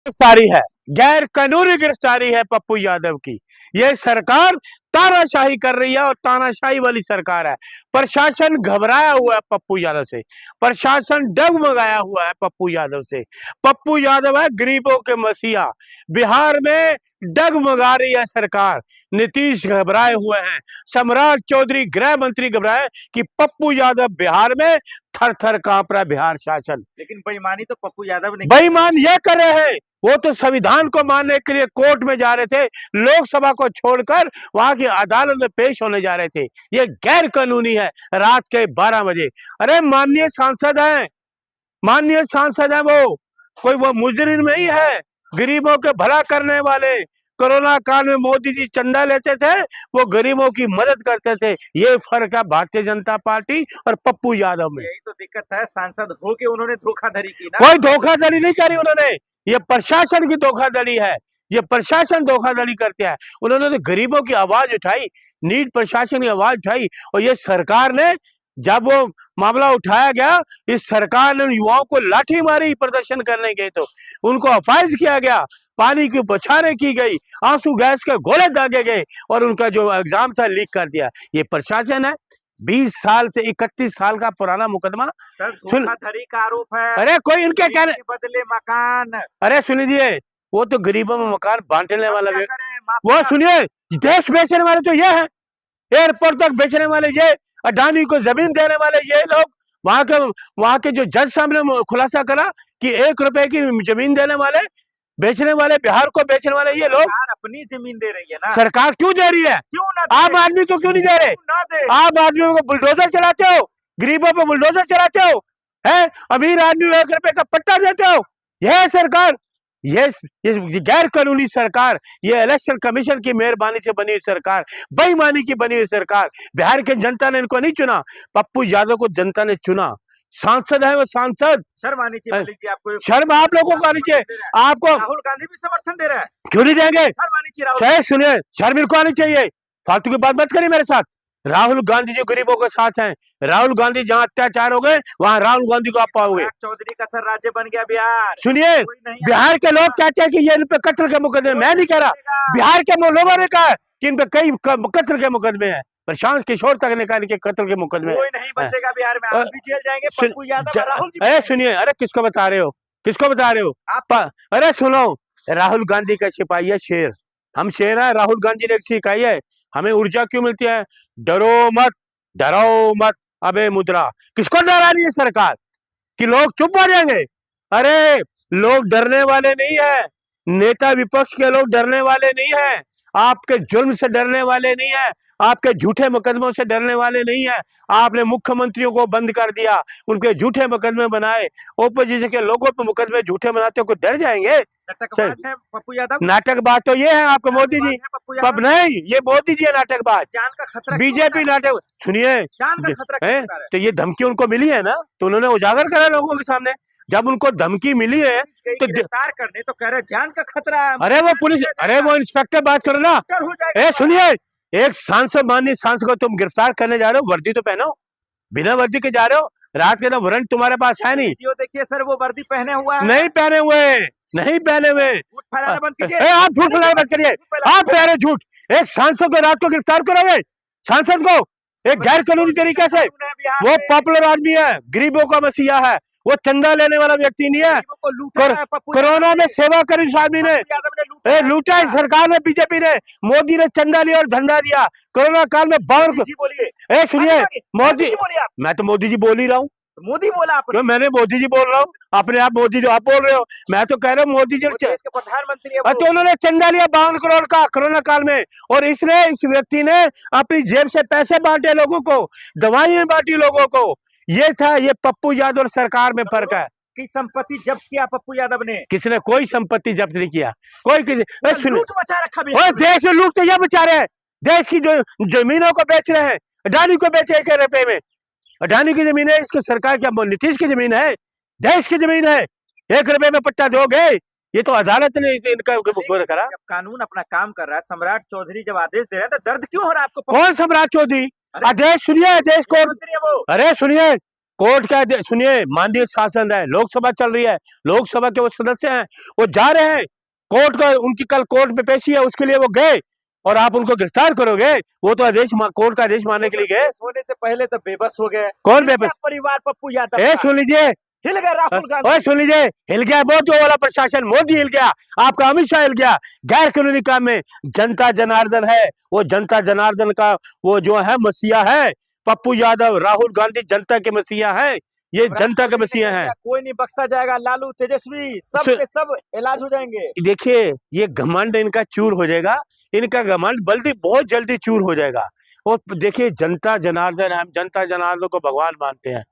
गिरफ्तारी है, गैर कानूनी गिरफ्तारी है पप्पू यादव की। ये सरकार तानाशाही कर रही है और तानाशाही वाली सरकार है। प्रशासन घबराया हुआ है पप्पू यादव से, प्रशासन डगमगाया हुआ है पप्पू यादव से। पप्पू यादव है गरीबों के मसीहा। बिहार में डगमगा रही है सरकार, नीतीश घबराए हुए हैं, सम्राट चौधरी गृह मंत्री घबराए कि पप्पू यादव बिहार में थर थर कांप रहा है बिहार शासन। लेकिन बेईमानी तो पप्पू यादव ने बेईमान ये कर रहे हैं, वो तो संविधान को मानने के लिए कोर्ट में जा रहे थे, लोकसभा को छोड़कर वहां की अदालत में पेश होने जा रहे थे। ये गैर कानूनी है रात के 12 बजे। अरे माननीय सांसद हैं, माननीय सांसद है, वो कोई वो मुजरिम नहीं है, गरीबों के भला करने वाले। कोरोना काल में मोदी जी चंदा लेते थे, वो गरीबों की मदद करते थे। ये फर्क है भारतीय जनता पार्टी और पप्पू यादव में। यही तो दिक्कत है, सांसद हो के उन्होंने धोखाधड़ी की ना। कोई धोखाधड़ी नहीं करी उन्होंने, ये प्रशासन की धोखाधड़ी है, ये प्रशासन धोखाधड़ी करते हैं। उन्होंने तो गरीबों की आवाज उठाई, नीट प्रशासन की आवाज उठाई, और ये सरकार ने जब वो मामला उठाया गया, इस सरकार ने युवाओं को लाठी मारी प्रदर्शन करने गए तो उनको अपाइज किया गया, पानी की बौछारें की गई, आंसू गैस के गोले दागे गए और उनका जो एग्जाम था लीक कर दिया। ये प्रशासन है। 20 साल से 31 साल का पुराना मुकदमा। सर धोखाधड़ी का आरोप है। अरे कोई इनके कहने बदले मकान। अरे सुन लीजिए, वो तो गरीबों में मकान बांटने वाला वो सुनिए, देश बेचने वाले तो ये है, एयरपोर्ट तक बेचने वाले ये, अडानी को जमीन देने वाले ये लोग। वहां के जो जज साहब ने खुलासा करा कि 1 रुपए की जमीन देने वाले, बेचने वाले, बिहार को बेचने वाले ये लोग। अपनी जमीन दे रही है ना सरकार, क्यों दे रही है? क्यों ना आम आदमी को क्यों नहीं दे रहे? आम आदमियों को बुलडोजर चलाते हो, गरीबों पे बुलडोजर चलाते हो, है अमीर आदमी 1 रुपए का पट्टा देते हो। यह सरकार, ये गैर कानूनी सरकार, ये इलेक्शन कमीशन की मेहरबानी से बनी हुई सरकार, बेईमानी की बनी हुई सरकार। बिहार की जनता ने इनको नहीं चुना, पप्पू यादव को जनता ने चुना। सांसद है वो, सांसद। शर्म आनी चाहिए आपको, शर्म आप लोगों को आनी चाहिए। आपको राहुल गांधी भी समर्थन दे रहा है, क्यों नहीं देंगे? शर्म आनी चाहिए। सुनिए, शर्म इनको आनी चाहिए। फालतू की बात मत करिए मेरे साथ। राहुल गांधी जो गरीबों के साथ हैं, राहुल गांधी जहां अत्याचार हो गए वहां राहुल गांधी को आप पाओगे। चौधरी का सर राज्य बन गया बिहार। सुनिए, बिहार के लोग कहते हैं कि ये इन पे कत्ल के मुकदमे, मैं नहीं कह रहा, बिहार के लोगों ने कहा कि इन पे कई कत्ल के मुकदमे हैं। प्रशांत किशोर तक ने कहा कि कत्ल के मुकदमे। कोई नहीं बचेगा बिहार में, आप भी जेल जाएंगे, पप्पू यादव और राहुल जी। अरे सुनिए, अरे किसको बता रहे हो, किसको बता रहे हो आप? अरे सुनो, राहुल गांधी का सिपाही है शेर, हम शेर है। राहुल गांधी ने सिखाई है हमें ऊर्जा क्यों मिलती है, डरो मत, डरो मत। अबे मुद्रा, किसको डरा रही है सरकार कि लोग चुप हो जाएंगे? अरे लोग डरने वाले नहीं है, नेता विपक्ष के लोग डरने वाले नहीं है, आपके जुल्म से डरने वाले नहीं है, आपके झूठे मुकदमों से डरने वाले नहीं है। आपने मुख्यमंत्रियों को बंद कर दिया, उनके झूठे मुकदमे बनाए, ओपोजिशन के लोगों पे मुकदमे झूठे बनाते हो, डर जाएंगे? पप्पू यादव नाटकबाज तो ये है आपके मोदी जी, अब नहीं, ये मोदी जी है नाटकबाज, जान का खतरा, बीजेपी नाटक। सुनिए, जान का खतरा है तो ये धमकी उनको मिली है ना, तो उन्होंने उजागर करा लोगों के सामने। जब उनको धमकी मिली है तो गिरफ्तार करने तो कह रहे जान का खतरा है। अरे वो पुलिस, अरे वो इंस्पेक्टर बात करो ना। सुनिए, एक सांसद, माननीय सांसद को तुम गिरफ्तार करने जा रहे हो, वर्दी तो पहनो, बिना वर्दी के जा रहे हो, रात के ना वारंट तुम्हारे पास है नहीं। देखिए सर, वो वर्दी पहने हुआ है। नहीं पहने हुए, नहीं पहने हुए। आप झूठ फैलाना बंद करिए, आप कह रहे झूठ। एक सांसद को रात को गिरफ्तार करोगे, सांसद को एक गैर कानूनी तरीके से? वो पॉपुलर आदमी है, गरीबों का मसीहा है, वो चंदा लेने वाला व्यक्ति नहीं है। कोरोना में सेवा करी उस आदमी ने, लूटा है सरकार ने, बीजेपी ने, मोदी ने चंदा लिया और धंधा दिया कोरोना काल में। बावन सुनिए, मोदी, मैं तो मोदी जी बोल ही रहा हूँ, मोदी बोला आपने? मैंने मोदी जी बोल रहा हूँ, अपने आप मोदी जो आप बोल रहे हो, मैं तो कह रहा हूँ मोदी जी प्रधानमंत्री है। तो उन्होंने चंदा लिया 52 करोड़ का कोरोना काल में, और इस व्यक्ति ने अपनी जेब से पैसे बांटे लोगों को, दवाइयां बांटी लोगों को। ये था, ये पप्पू यादव और सरकार में फर्क है। की संपत्ति जब्त किया पप्पू यादव ने? किसने कोई संपत्ति जब्त नहीं किया, कोई किसी लूट मचा रखा। देश में लूट तो ये बचा रहे हैं, देश की जो जमीनों को बेच रहे हैं, अडानी को बेचे 1 रुपए में। अडानी की जमीन है, इसकी सरकार क्या नीतीश की जमीन है, देश की जमीन है, 1 रुपए में पट्टा दोगे? ये तो अदालत ने इसे इनका करा। जब कानून अपना काम कर रहा है, सम्राट चौधरी जब आदेश दे रहा है, तो दर्द क्यों हो रहा है आपको? कौन सम्राट चौधरी? आदेश सुनिए, आदेश को, अरे सुनिए, कोर्ट का सुनिए, मानवीय शासन है, लोकसभा चल रही है, लोकसभा के वो सदस्य हैं, वो जा रहे हैं कोर्ट का, उनकी कल कोर्ट में पेशी है, उसके लिए वो गए और आप उनको गिरफ्तार करोगे? वो तो आदेश कोर्ट का आदेश मानने के लिए गए। होने से पहले तो बेबस हो गए। कौन बेबस? परिवार पप्पू यादव ए सुन लीजिए, हिल गए राहुल गांधी। ओए सुन लीजिए, हिल गया मोदी वाला प्रशासन, मोदी हिल गया, आपका अमित शाह हिल गया। गैर कानूनी काम में जनता जनार्दन है, वो जनता जनार्दन का वो जो है मसीहा है पप्पू यादव, राहुल गांधी जनता के मसीहा है, ये जनता के मसीहा है। कोई नहीं बख्शा जाएगा, लालू तेजस्वी सब के सब इलाज हो जाएंगे। देखिए ये घमंड इनका चूर हो जाएगा, इनका घमंड बल्कि बहुत जल्दी चूर हो जाएगा। और देखिए जनता जनार्दन, हम जनता जनार्दन को भगवान मानते हैं,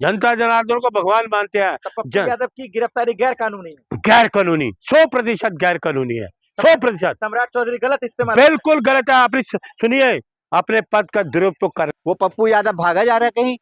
जनता जनार्दन को भगवान मानते हैं। पप्पू यादव की गिरफ्तारी गैर कानूनी, गैर कानूनी, 100% गैर कानूनी है, 100%। सम्राट चौधरी गलत इस्तेमाल, बिल्कुल गलत है। आप सुनिए, अपने पद का दुरुपयोग कर, वो पप्पू यादव भागा जा रहा है कहीं?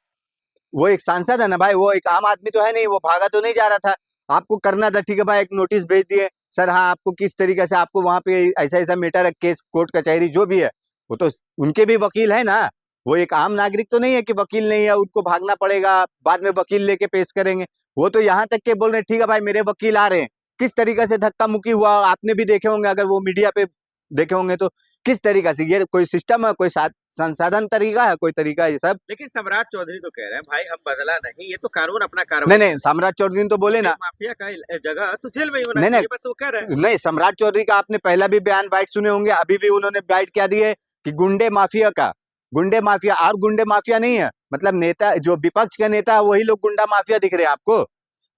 वो एक सांसद है ना भाई, वो एक आम आदमी तो है नहीं, वो भागा तो नहीं जा रहा था। आपको करना था, ठीक है भाई, एक नोटिस भेज दिए सर, हाँ आपको किस तरीके से आपको वहां पे ऐसा ऐसा मैटर है, केस कोर्ट कचहरी जो भी है, वो तो उनके भी वकील है ना, वो एक आम नागरिक तो नहीं है कि वकील नहीं है, उनको भागना पड़ेगा, बाद में वकील लेके पेश करेंगे। वो तो यहाँ तक के बोल रहे हैं, ठीक है भाई मेरे वकील आ रहे हैं। किस तरीके से धक्का मुक्की हुआ आपने भी देखे होंगे, अगर वो मीडिया पे देखे होंगे तो किस तरीका से, ये कोई सिस्टम है, कोई संसाधन तरीका है, कोई तरीका है ये सब? लेकिन सम्राट चौधरी तो कह रहे हैं भाई हम बदला नहीं, ये तो कानून अपना कार्रवाई। नहीं, सम्राट चौधरी तो बोले ना, माफिया का जगह तो जेल में ही होना नहीं चाहिए, बस वो कह रहे हैं। नहीं, सम्राट चौधरी का आपने पहला भी बयान बाइट सुने होंगे, अभी भी उन्होंने बाइट क्या दिए कि गुंडे माफिया का, गुंडे माफिया, और गुंडे माफिया नहीं है, मतलब नेता जो विपक्ष का नेता है वही लोग गुंडा माफिया दिख रहे हैं आपको।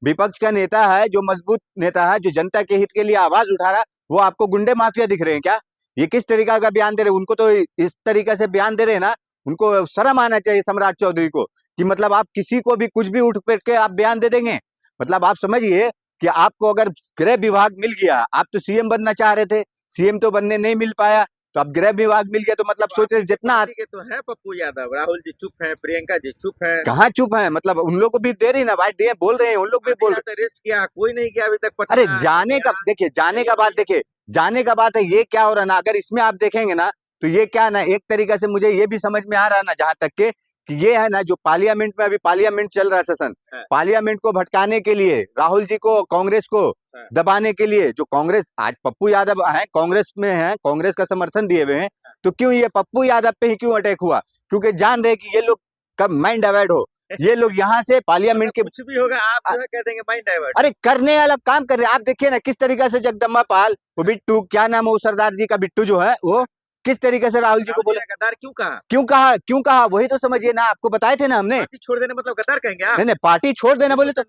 विपक्ष का नेता है जो मजबूत नेता है, जो जनता के हित के लिए आवाज उठा रहा है, वो आपको गुंडे माफिया दिख रहे हैं क्या? ये किस तरीका का बयान दे रहे हैं? उनको तो इस तरीके से बयान दे रहे हैं ना, उनको शर्म आना चाहिए सम्राट चौधरी को, कि मतलब आप किसी को भी कुछ भी उठ पेट के आप बयान दे देंगे। मतलब आप समझिए कि आपको अगर गृह विभाग मिल गया, आप तो सीएम बनना चाह रहे थे, सीएम तो बनने नहीं मिल पाया, तो अब गृह विभाग मिल गया, तो मतलब सोच रहे जितना के तो है पप्पू यादव, राहुल जी चुप है, प्रियंका जी चुप है, कहाँ चुप है, मतलब उन लोग को भी दे रही ना बाइट, दिए बोल रहे हैं, उन लोग भी बोल रहे। अरेस्ट किया कोई नहीं किया अभी तक पटना। अरे जाने का देखिए, जाने का बात देखिए, जाने का बात है, ये क्या हो रहा है ना, अगर इसमें आप देखेंगे ना तो ये क्या ना, एक तरीके से मुझे ये भी समझ में आ रहा है ना, जहां तक के कि ये है ना, जो पार्लियामेंट में अभी पार्लियामेंट चल रहा है सेशन, पार्लियामेंट को भटकाने के लिए, राहुल जी को, कांग्रेस को दबाने के लिए, जो कांग्रेस आज पप्पू यादव है, कांग्रेस में है, कांग्रेस का समर्थन दिए हुए हैं, तो क्यों ये पप्पू यादव पे ही क्यों अटैक हुआ? क्योंकि जान रहे कि ये लोग कब माइंड डाइवर्ट हो, ये लोग यहाँ से पार्लियामेंट के कुछ भी होगा आप जो है कह देंगे माइंड डाइवर्ट। अरे करने वाला काम कर रहे हैं। आप देखिए ना किस तरीके से जगदम्बा पाल, वो बिट्टू, क्या नाम है वो सरदार जी का, बिट्टू जो है, वो किस तरीके से राहुल जी को बोले, गद्दार क्यों कहा, क्यों कहा वही तो समझिए ना, आपको बताए थे ना हमने। पार्टी छोड़ देने मतलब गद्दार कहेंगे आप? नहीं, पार्टी छोड़ देना बोले तो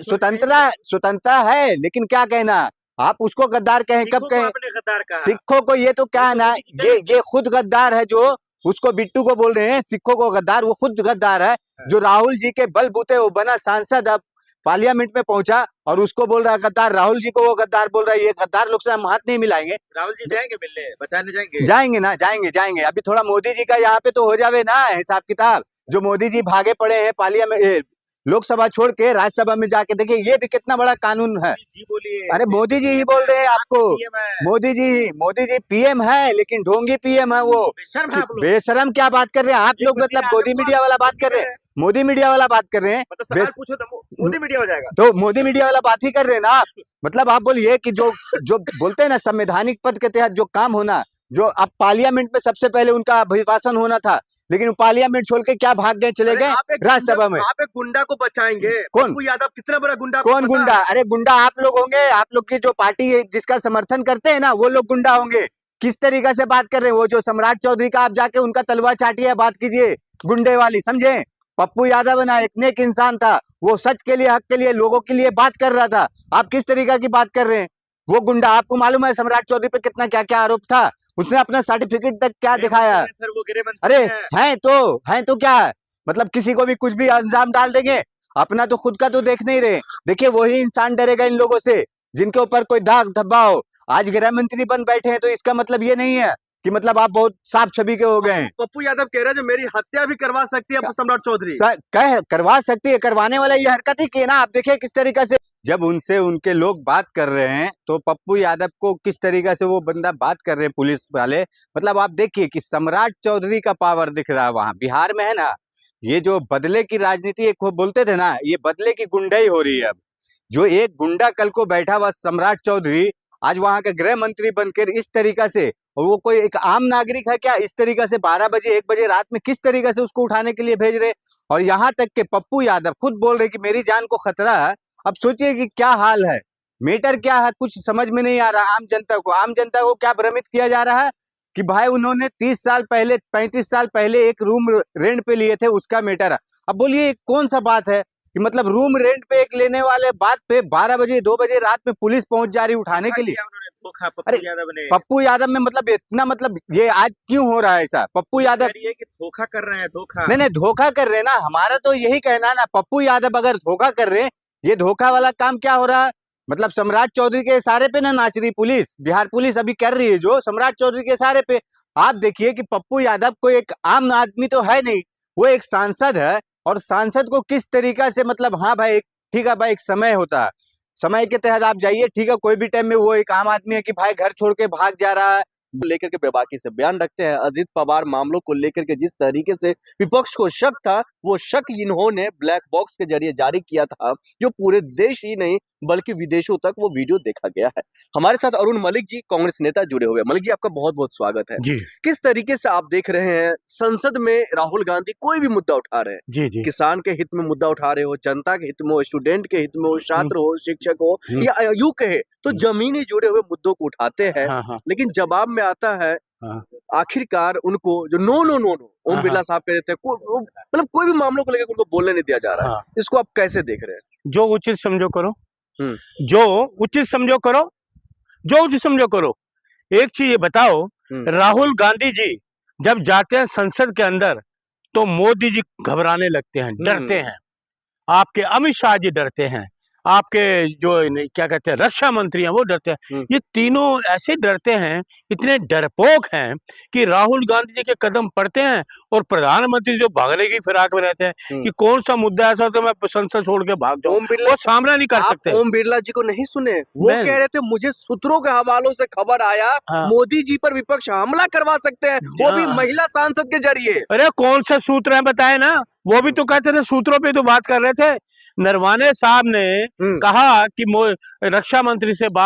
स्वतंत्रता है, लेकिन क्या कहना, आप उसको गद्दार कहें, कब कहें? गद्दार कहा सिखों को ये तो क्या है ना, ये खुद गद्दार है, जो उसको बिट्टू को बोल रहे हैं सिखों को गद्दार, वो खुद गद्दार है, जो राहुल जी के बलबूते वो बना सांसद, अब पार्लियामेंट में पहुंचा और उसको बोल रहा है गद्दार, राहुल जी को वो गद्दार बोल रहा है। ये गद्दार लोग से हम हाथ नहीं मिलाएंगे। राहुल जी जाएंगे मिलने, बचाने जाएंगे? जाएंगे ना, जाएंगे। अभी थोड़ा मोदी जी का यहाँ पे तो हो जावे ना हिसाब किताब, जो मोदी जी भागे पड़े हैं पार्लियामेंट, लोकसभा छोड़ के राज्यसभा में जाके, देखिए ये भी कितना बड़ा कानून है। जी बोलिए। अरे मोदी जी ही बोल रहे हैं आपको, मोदी जी पीएम है, लेकिन ढोंगी पीएम है वो, बेशरम क्या बात कर रहे हैं आप लोग, मतलब मोदी मीडिया वाला बात कर रहे हैं, मोदी मीडिया वाला बात कर रहे हैं, पूछो तो मोदी मीडिया हो जाएगा, तो मोदी मीडिया वाला बात ही कर रहे हैं ना आप। मतलब आप बोलिए कि जो बोलते हैं ना संवैधानिक पद के तहत जो काम होना, जो अब पार्लियामेंट में सबसे पहले उनका अभिभाषण होना था, लेकिन पार्लियामेंट छोड़ के क्या भाग गए, चले गए राज्यसभा में। आप एक गुंडा को बचाएंगे? कौन? पप्पू यादव कितना बड़ा गुंडा? कौन गुंडा? अरे गुंडा आप लोग होंगे, आप लोग की जो पार्टी है जिसका समर्थन करते हैं ना, वो लोग गुंडा होंगे। किस तरीके से बात कर रहे हैं? वो जो सम्राट चौधरी का, आप जाके उनका तलवार चाटिए, बात कीजिए गुंडे वाली, समझे? पप्पू यादव ना एक नेक इंसान था, वो सच के लिए, हक के लिए, लोगों के लिए बात कर रहा था। आप किस तरीके की बात कर रहे हैं? वो गुंडा, आपको मालूम है सम्राट चौधरी पे कितना क्या क्या आरोप था, उसने अपना सर्टिफिकेट तक क्या दिखाया? सर वो अरे हैं तो क्या है, मतलब किसी को भी कुछ भी अंजाम डाल देंगे, अपना तो खुद का तो देख नहीं रहे। देखिए वही इंसान डरेगा इन लोगों से जिनके ऊपर कोई दाग धब्बा हो। आज गृह मंत्री बन बैठे हैं, तो इसका मतलब ये नहीं है कि मतलब आप बहुत साफ छवि के हो गए हैं। पप्पू यादव कह रहे हैं जो मेरी हत्या भी करवा सकती है सम्राट चौधरी, करवा सकती है, करवाने वाला ये हरकत ही की है ना। आप देखिए किस तरीके से जब उनसे उनके लोग बात कर रहे हैं, तो पप्पू यादव को किस तरीके से वो बंदा बात कर रहे हैं, पुलिस वाले। मतलब आप देखिए कि सम्राट चौधरी का पावर दिख रहा है वहां बिहार में, है ना। ये जो बदले की राजनीति एक वो बोलते थे ना, ये बदले की गुंडाई हो रही है अब। जो एक गुंडा कल को बैठा हुआ सम्राट चौधरी आज वहां का गृह मंत्री बनकर इस तरीका से, और वो कोई एक आम नागरिक है क्या, इस तरीका से 12 बजे 1 बजे रात में किस तरीके से उसको उठाने के लिए भेज रहे। और यहाँ तक के पप्पू यादव खुद बोल रहे कि मेरी जान को खतरा है। अब सोचिए कि क्या हाल है, मैटर क्या है, कुछ समझ में नहीं आ रहा। आम जनता को क्या भ्रमित किया जा रहा है कि भाई उन्होंने 30 साल पहले 35 साल पहले एक रूम रेंट पे लिए थे, उसका मैटर है। अब बोलिए कौन सा बात है कि मतलब रूम रेंट पे एक लेने वाले बात पे 12 बजे 2 बजे रात में पुलिस पहुंच जा रही उठाने के लिए। अरे पप्पू यादव में मतलब इतना, मतलब ये आज क्यों हो रहा है ऐसा? पप्पू यादव ये कि धोखा कर रहे हैं, धोखा नहीं धोखा कर रहे हैं ना, हमारा तो यही कहना है ना। पप्पू यादव अगर धोखा कर रहे हैं, ये धोखा वाला काम क्या हो रहा है, मतलब सम्राट चौधरी के इशारे पे ना नाच रही पुलिस, बिहार पुलिस अभी कर रही है जो सम्राट चौधरी के इशारे पे। आप देखिए कि पप्पू यादव कोई एक आम आदमी तो है नहीं, वो एक सांसद है। और सांसद को किस तरीका से, मतलब हाँ भाई ठीक है भाई, एक समय होता है, समय के तहत आप जाइए, ठीक है, कोई भी टाइम में वो एक आम आदमी है कि भाई घर छोड़ के भाग जा रहा है, लेकर के बेबाकी से बयान रखते हैं। अजीत पवार मामलों को लेकर के जिस तरीके से विपक्ष को शक था, वो शक इन्होंने ब्लैक बॉक्स के जरिए जारी किया था, जो पूरे देश ही नहीं बल्कि विदेशों तक वो वीडियो देखा गया है। हमारे साथ अरुण मलिक जी, कांग्रेस नेता, जुड़े हुए हैं। मलिक जी, आपका बहुत बहुत स्वागत है जी किस तरीके से आप देख रहे हैं संसद में राहुल गांधी कोई भी मुद्दा उठा रहे हैं, जी जी किसान के हित में मुद्दा उठा रहे हो, जनता के हित में हो, स्टूडेंट के हित में हो, छात्र हो, शिक्षक हो, या यूं कहे तो जमीनी जुड़े हुए मुद्दों को उठाते हैं, हाँ हाँ लेकिन जवाब में आता है हाँ आखिरकार उनको जो नो नो नो नो ओम हाँ, बिरला साहब कह देते हैं, मतलब कोई भी मामलों को लेकर उनको बोलने नहीं दिया जा रहा है। हाँ। इसको आप कैसे देख रहे हैं? जो उचित समझो करो, हम्म। जो उचित समझो करो, जो उचित समझो करो। एक चीज ये बताओ, राहुल गांधी जी जब जाते हैं संसद के अंदर तो मोदी जी घबराने लगते हैं, डरते हैं। आपके अमित शाह जी डरते हैं, आपके जो क्या कहते हैं रक्षा मंत्री हैं वो डरते हैं। ये तीनों ऐसे डरते हैं, इतने डरपोक हैं कि राहुल गांधी जी के कदम पड़ते हैं और प्रधानमंत्री जो भागने की फिराक में रहते हैं कि कौन सा मुद्दा ऐसा तो मैं संसद छोड़ के भाग जाऊं, वो सामना नहीं कर सकते। ओम बिरला जी को नहीं सुने? वो कह रहे थे मुझे सूत्रों के हवालों से खबर आया, मोदी जी पर विपक्ष हमला करवा सकते हैं, वो भी महिला सांसद के जरिए। अरे कौन सा सूत्र है बताए ना, वो भी तो कहते थे, सूत्रों पे तो बात कर रहे थे। नरवाने साहब ने कहा कि रक्षा मंत्री से बात